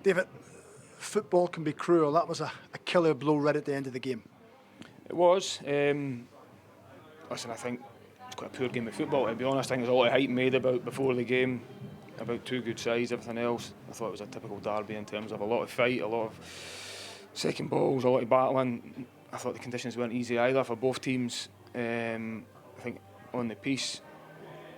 David, football can be cruel. That was a killer blow right at the end of the game. It was. Listen, I think it's quite a poor game of football, to be honest. I think there's a lot of hype made about before the game, about two good sides, everything else. I thought it was a typical derby in terms of a lot of fight, a lot of second balls, a lot of battling. I thought the conditions weren't easy either for both teams. I think on the piece,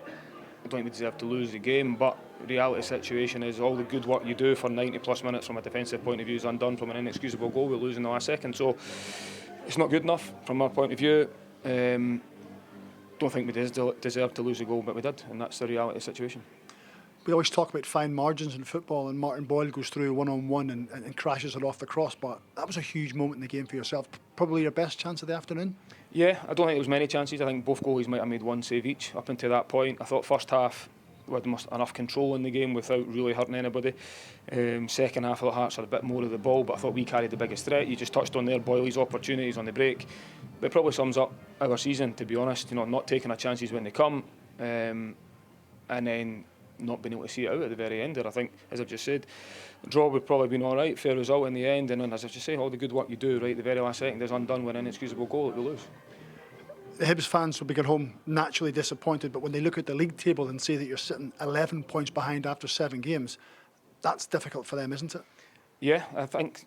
I don't think we deserve to lose the game, but the reality situation is all the good work you do for 90 plus minutes from a defensive point of view is undone from an inexcusable goal we lose in the last second. So it's not good enough from our point of view. Don't think we deserve to lose a goal, but we did, and that's the reality situation. We always talk about fine margins in football, and Martin Boyle goes through one-on-one and crashes it off the crossbar. That was a huge moment in the game for yourself. Probably your best chance of the afternoon? Yeah, I don't think it was many chances. I think both goalies might have made one save each up until that point. I thought first half we had enough control in the game without really hurting anybody. Second half, the Hearts had a bit more of the ball, but I thought we carried the biggest threat. You just touched on there, Boyley's opportunities on the break. But it probably sums up our season, to be honest. You know, not taking our chances when they come, and then not being able to see it out at the very end. I think, as I've just said, the draw would probably been all right, fair result in the end. And then, as I've just said, all the good work you do right at the very last second is undone with an inexcusable goal that we lose. The Hibs fans will be at home naturally disappointed, but when they look at the league table and see that you're sitting 11 points behind after 7 games, that's difficult for them, isn't it? Yeah, I think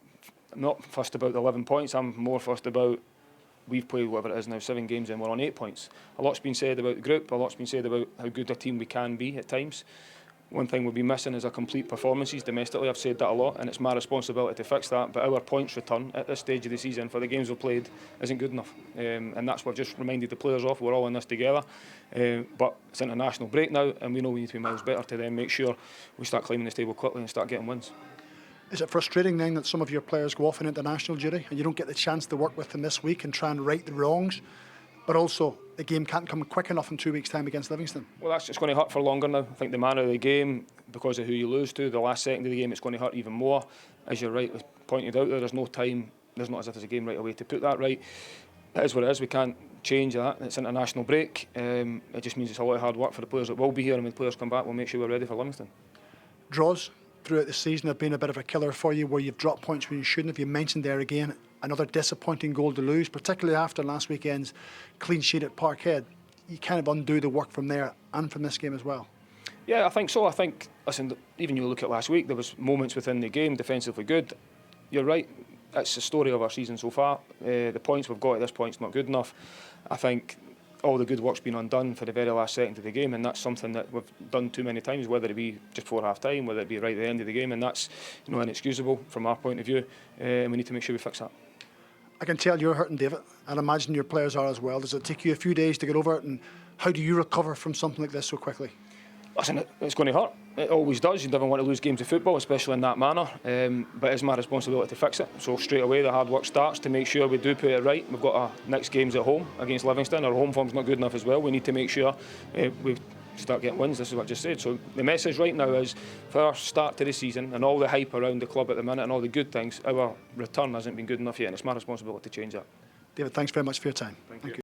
I'm not fussed about the 11 points. I'm more fussed about we've played whatever it is now 7 games and we're on 8 points. A lot's been said about the group, a lot's been said about how good a team we can be at times. One thing we'll be missing is our complete performances domestically. I've said that a lot, and it's my responsibility to fix that. But our points return at this stage of the season for the games we've played isn't good enough, and that's what I've just reminded the players of. We're all in this together, but it's international break now, and we know we need to be miles better to then make sure we start climbing the table quickly and start getting wins. Is it frustrating then that some of your players go off on international duty and you don't get the chance to work with them this week and try and right the wrongs? But also, the game can't come quick enough in 2 weeks' time against Livingston. Well, it's going to hurt for longer now. I think the manner of the game, because of who you lose to, the last second of the game, it's going to hurt even more. As you're rightly pointed out there's no time, there's not as if there's a game right away to put that right. It is what it is, we can't change that. It's international break. It just means it's a lot of hard work for the players that will be here, and when players come back, we'll make sure we're ready for Livingston. Draws throughout the season have been a bit of a killer for you, where you've dropped points when you shouldn't have. You mentioned there again another disappointing goal to lose, particularly after last weekend's clean sheet at Parkhead. You kind of undo the work from there and from this game as well. Yeah, I think so. I think, listen, even you look at last week, there was moments within the game defensively good. You're right, it's the story of our season so far. The points we've got at this point is not good enough. I think all the good work's been undone for the very last second of the game, and that's something that we've done too many times, whether it be just before half time, whether it be right at the end of the game, and that's inexcusable from our point of view, and we need to make sure we fix that. I can tell you're hurting, David, and I imagine your players are as well. Does it take you a few days to get over it, and how do you recover from something like this so quickly? Listen, it's going to hurt. It always does. You never want to lose games of football, especially in that manner. But it's my responsibility to fix it. So straight away, the hard work starts to make sure we do put it right. We've got our next games at home against Livingston. Our home form's not good enough as well. We need to make sure we start getting wins. This is what I just said. So the message right now is, for our start to the season and all the hype around the club at the minute and all the good things, our return hasn't been good enough yet, and it's my responsibility to change that. David, thanks very much for your time. Thank you.